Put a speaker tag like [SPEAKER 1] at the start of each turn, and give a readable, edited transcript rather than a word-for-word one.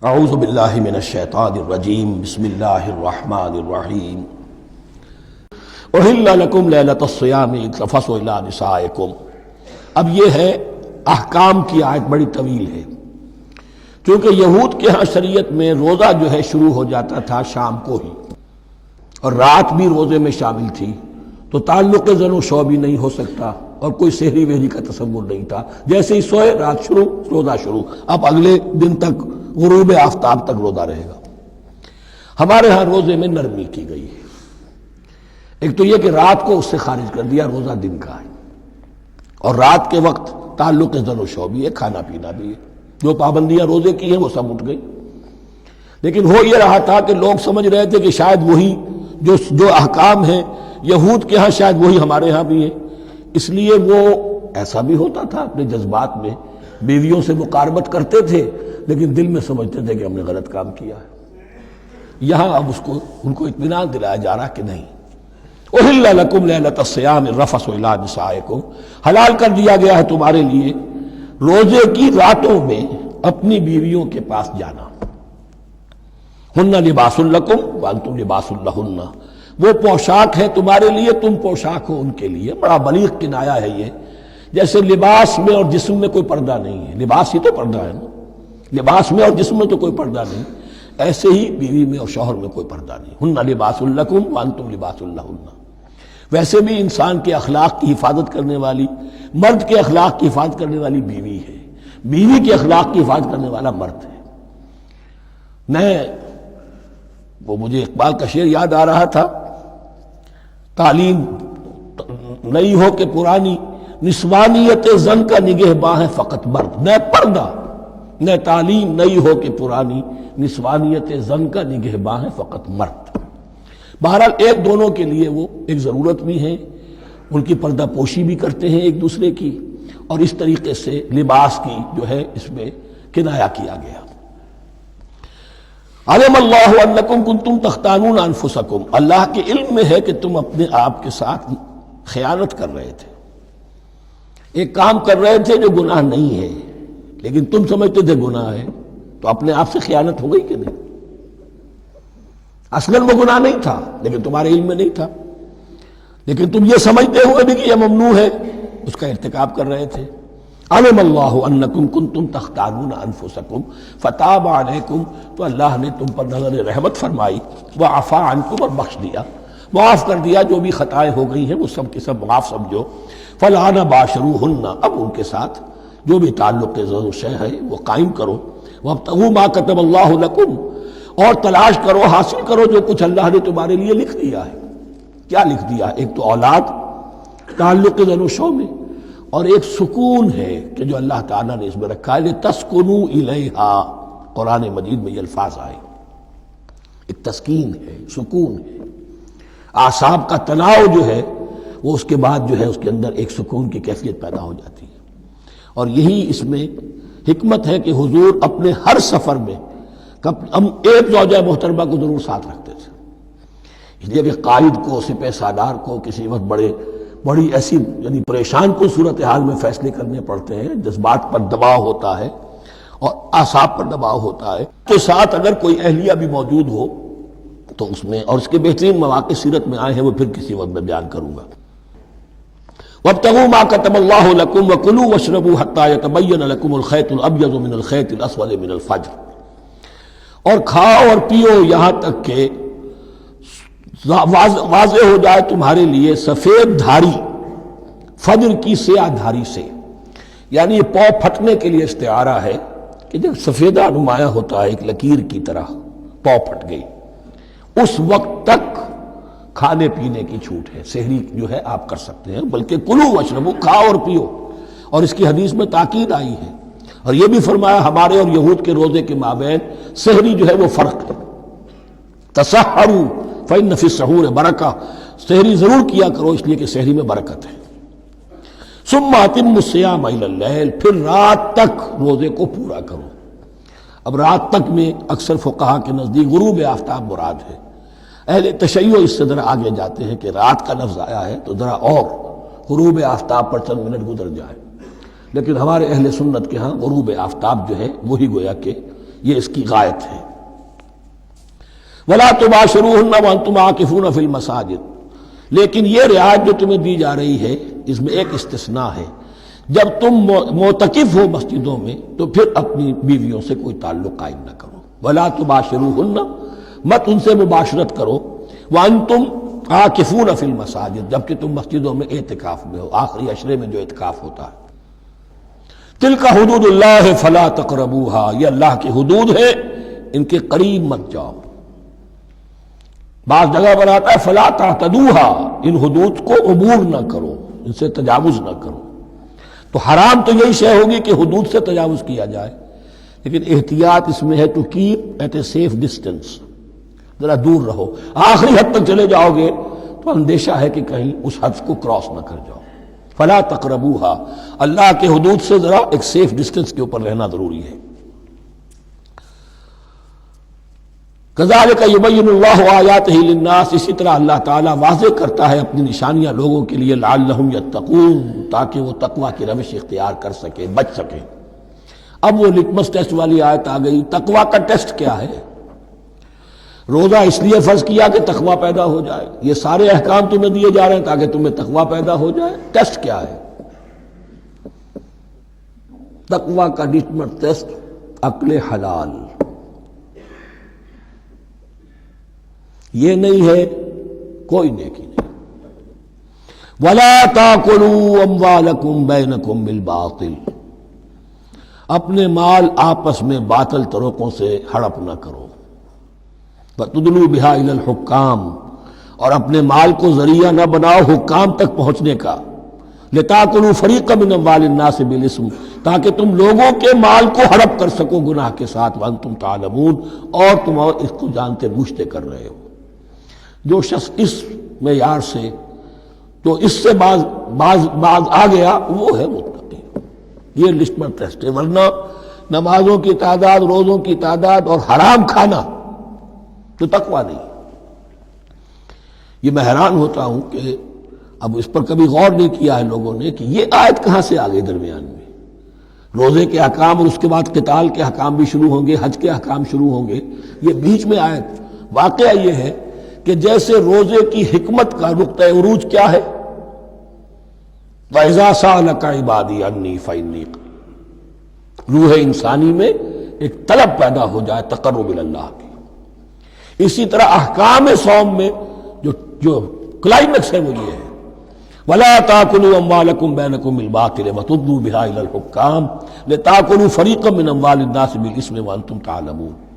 [SPEAKER 1] اعوذ باللہ من الشیطان الرجیم بسم اللہ الرحمن الرحیم احل لکم لیلۃ الصیام الرفث الی نسائکم۔ اب یہ ہے احکام کی آیت، بڑی طویل ہے، چونکہ یہود کے ہاں شریعت میں روزہ جو ہے شروع ہو جاتا تھا شام کو ہی، اور رات بھی روزے میں شامل تھی، تو تعلق زن و شو بھی نہیں ہو سکتا اور کوئی سحری وحری کا تصور نہیں تھا۔ جیسے ہی سوئے رات شروع، روزہ شروع، اب اگلے دن تک غروب آفتاب تک روزہ رہے گا۔ ہمارے ہاں روزے میں نرمی کی گئی ہے، ایک تو یہ کہ رات کو اس سے خارج کر دیا، روزہ دن کا ہے، اور رات کے وقت تعلق زن و شو بھی ہے، کھانا پینا بھی ہے، جو پابندیاں روزے کی ہیں وہ سب اٹھ گئی۔ لیکن ہو یہ رہا تھا کہ لوگ سمجھ رہے تھے کہ شاید وہی جو احکام ہیں یہود کے ہاں شاید وہی ہمارے ہاں بھی ہیں، اس لیے وہ ایسا بھی ہوتا تھا اپنے جذبات میں بیویوں سے مقاربت کرتے تھے، لیکن دل میں سمجھتے تھے کہ ہم نے غلط کام کیا ہے۔ یہاں اب ان کو اطمینان دلایا جا رہا کہ نہیں، احل لکم لیلۃ الصیام الرفث الی نسائکم، حلال کر دیا گیا ہے تمہارے لیے روزے کی راتوں میں اپنی بیویوں کے پاس جانا۔ ہن لباس لکم وانتم لباس لہن، وہ پوشاک ہے تمہارے لیے، تم پوشاک ہو ان کے لیے۔ بڑا بلیغ کنایا ہے یہ، جیسے لباس میں اور جسم میں کوئی پردہ نہیں ہے، لباس ہی تو پردہ ہے نا، لباس میں اور جسم میں تو کوئی پردہ نہیں، ایسے ہی بیوی میں اور شوہر میں کوئی پردہ نہیں۔ ہن لباس لکم وانتم لباس لہن۔ ویسے بھی انسان کے اخلاق کی حفاظت کرنے والی، مرد کے اخلاق کی حفاظت کرنے والی بیوی ہے، بیوی کے اخلاق کی حفاظت کرنے والا مرد ہے۔ وہ مجھے اقبال کا شعر یاد آ رہا تھا، تعلیم نئی ہو کہ پرانی، نسوانیت زن کا نگہباں ہے فقط مرد۔ نہ پردہ نہ تعلیم نئی ہو کہ پرانی، نسوانیت زن کا نگہباں ہے فقط مرد۔ بہرحال ایک دونوں کے لیے وہ ایک ضرورت بھی ہے، ان کی پردہ پوشی بھی کرتے ہیں ایک دوسرے کی، اور اس طریقے سے لباس کی جو ہے اس میں کنایا کیا گیا۔ علم اللہ انکم کنتم تختانون انفسکم، اللہ کے علم میں ہے کہ تم اپنے آپ کے ساتھ خیانت کر رہے تھے، ایک کام کر رہے تھے جو گناہ نہیں ہے، لیکن تم سمجھتے تھے گناہ ہے، تو اپنے آپ سے خیانت ہو گئی کہ نہیں؟ اصلاً وہ گناہ نہیں تھا لیکن تمہارے علم میں نہیں تھا، لیکن تم یہ سمجھتے ہوئے بھی کہ یہ ممنوع ہے، اس کا ارتکاب کر رہے تھے۔ علم اللہ انکم کنتم تختانون انفسکم فتاب علیکم، تو اللہ نے تم پر نظر رحمت فرمائی، وعفا عنکم، اور بخش دیا، معاف کر دیا، جو بھی خطائیں ہو گئی ہیں وہ سب کے سب معاف سمجھو۔ فالآن باشروہن، اب ان کے ساتھ جو بھی تعلق زن و شے ہے وہ قائم کرو۔ وابتغوا ما کتب اللہ لکم، اور تلاش کرو، حاصل کرو جو کچھ اللہ نے تمہارے لیے لکھ دیا ہے۔ کیا لکھ دیا ہے؟ ایک تو اولاد، تعلق زن و شو میں، اور ایک سکون ہے کہ جو اللہ تعالیٰ نے اس میں رکھا ہے، لِتَسْكُنُوا إِلَيْهَا، قرآن مجید میں یہ الفاظ آئے، ایک تسکین ہے، سکون ہے، اعصاب کا تناؤ جو ہے وہ اس کے بعد جو ہے اس کے اندر ایک سکون کی کیفیت پیدا ہو جاتی ہے۔ اور یہی اس میں حکمت ہے کہ حضور اپنے ہر سفر میں ہم ایک زوجہ محترمہ کو ضرور ساتھ رکھتے تھے، اس لیے کہ قائد کو، سپہ سالار کو کسی وقت بڑی ایسی یعنی پریشان کن صورتحال میں فیصلے کرنے پڑتے ہیں، جذبات پر دباؤ ہوتا ہے اور اعصاب پر دباؤ ہوتا ہے، تو ساتھ اگر کوئی اہلیہ بھی موجود ہو تو اس میں، اور اس کے بہترین مواقع سیرت میں آئے ہیں، وہ پھر کسی وقت میں بیان کروں گا۔ وابتغوا ما كتب الله لكم وكلوا واشربوا حتى يتبين لكم الخيط الابيض من الخيط الاسود من الفجر، اور کھاؤ اور پیو یہاں تک کہ واضح ہو جائے تمہارے لیے سفید دھاری فجر کی سیاہ دھاری سے، یعنی یہ پاؤں پھٹنے کے لیے استعارہ ہے کہ جب سفیدہ نمایاں ہوتا ہے ایک لکیر کی طرح، پاؤں پھٹ گئی، اس وقت تک کھانے پینے کی چھوٹ ہے، سحری جو ہے آپ کر سکتے ہیں، بلکہ کلو واشربو، کھاؤ اور پیو، اور اس کی حدیث میں تاکید آئی ہے، اور یہ بھی فرمایا ہمارے اور یہود کے روزے کے مابین سحری جو ہے وہ فرق ہے۔ تسحروا فإن فی السحور برکہ، سحری ضرور کیا کرو اس لیے کہ سحری میں برکت ہے۔ ثم اتموا الصیام الی اللیل، پھر رات تک روزے کو پورا کرو۔ اب رات تک میں اکثر فقہا کے نزدیک غروب آفتاب مراد ہے، اہل تشیع اس سے ذرا آگے جاتے ہیں کہ رات کا لفظ آیا ہے تو ذرا اور غروب آفتاب پر چند منٹ گزر جائے، لیکن ہمارے اہل سنت کے ہاں غروب آفتاب جو ہے وہی گویا کہ یہ اس کی غایت ہے۔ وَلَا تُبَاشِرُوهُنَّ وَأَنْتُمْ عَاكِفُونَ فِي الْمَسَاجِدِ، لیکن یہ رعایت جو تمہیں دی جا رہی ہے اس میں ایک استثناء ہے، جب تم معتکف ہو مسجدوں میں تو پھر اپنی بیویوں سے کوئی تعلق قائم نہ کرو۔ وَلَا تُبَاشِرُوهُنَّ، مت ان سے مباشرت کرو، وَأَنْتُمْ عَاكِفُونَ فِي الْمَسَاجِدِ، جبکہ تم مسجدوں میں اعتکاف میں ہو، آخری عشرے میں جو اعتکاف ہوتا ہے۔ تِلْكَ حُدُودُ اللَّهِ فَلَا تَقْرَبُوهَا، یہ اللہ کی حدود ہے، ان کے قریب مت جاؤ۔ بعض جگہ پر آتا ہے فلا تعتدوها، ان حدود کو عبور نہ کرو، ان سے تجاوز نہ کرو۔ تو حرام تو یہی شے ہوگی کہ حدود سے تجاوز کیا جائے، لیکن احتیاط اس میں ہے to keep at a safe distance, ذرا دور رہو۔ آخری حد تک چلے جاؤ گے تو اندیشہ ہے کہ کہیں اس حد کو کراس نہ کر جاؤ۔ فلا تقربوها، اللہ کے حدود سے ذرا ایک سیف ڈسٹینس کے اوپر رہنا ضروری ہے۔ کذالک یبین اللہ آیاتہ للناس، اسی طرح اللہ تعالیٰ واضح کرتا ہے اپنی نشانیاں لوگوں کے لیے، لعلہم یتقون، تاکہ وہ تقوی کی روش اختیار کر سکیں، بچ سکیں۔ اب وہ لٹمس ٹیسٹ والی آیت آ گئی، تقوی کا ٹیسٹ کیا ہے؟ روزہ اس لیے فرض کیا کہ تقوی پیدا ہو جائے، یہ سارے احکام تمہیں دیے جا رہے ہیں تاکہ تمہیں تقوی پیدا ہو جائے۔ ٹیسٹ کیا ہے؟ تقوی کا لٹمس ٹیسٹ عقل حلال، یہ نہیں ہے کوئی نیکی نہیں۔ وَلَا تَأْكُلُوا أَمْوَالَكُمْ بَيْنَكُمْ بِالْبَاطِلِ، اپنے مال آپس میں باطل طریقوں سے ہڑپ نہ کرو۔ وَتُدْلُوا بِهَا إِلَى الْحُكَّامِ، اور اپنے مال کو ذریعہ نہ بناؤ حکام تک پہنچنے کا۔ لِتَأْكُلُوا فَرِيقًا مِنْ أَمْوَالِ النَّاسِ بِالْإِثْمِ، تاکہ تم لوگوں کے مال کو ہڑپ کر سکو گناہ کے ساتھ، وَأَنْتُمْ تَعْلَمُونَ، اور تم اس کو جانتے بوجھتے کر رہے ہو۔ جو شخص اس معیار سے تو اس سے باز آ گیا وہ ہے متقی۔ یہ لٹمس ٹیسٹ ہے، ورنہ نمازوں کی تعداد، روزوں کی تعداد اور حرام کھانا تو تقویٰ نہیں۔ یہ میں حیران ہوتا ہوں کہ اب اس پر کبھی غور نہیں کیا ہے لوگوں نے کہ یہ آیت کہاں سے آ گئی درمیان میں۔ روزے کے احکام اور اس کے بعد قتال کے احکام بھی شروع ہوں گے، حج کے احکام شروع ہوں گے، یہ بیچ میں آیت۔ واقعہ یہ ہے کہ جیسے روزے کی حکمت کا نقطہ عروج کیا ہے، وَإِذَا سَأَلَكَ عِبَادِي عَنِّي فَإِنِّي قَرِيبٌ، روح انسانی میں ایک طلب پیدا ہو جائے تقرب اللہ کی۔ اسی طرح احکام صوم میں جو کلائمیکس ہے وہ یہ ہے، وَلَا تَأْكُلُوا أَمْوَالَكُمْ بَيْنَكُمْ بِالْبَاطِلِ وَتُدْلُوا بِهَا إِلَى الْحُكَّامِ لِتَأْكُلُوا فَرِيقًا مِنْ أَمْوَالِ النَّاسِ بِالْإِثْمِ وَأَنْتُمْ تَعْلَمُونَ۔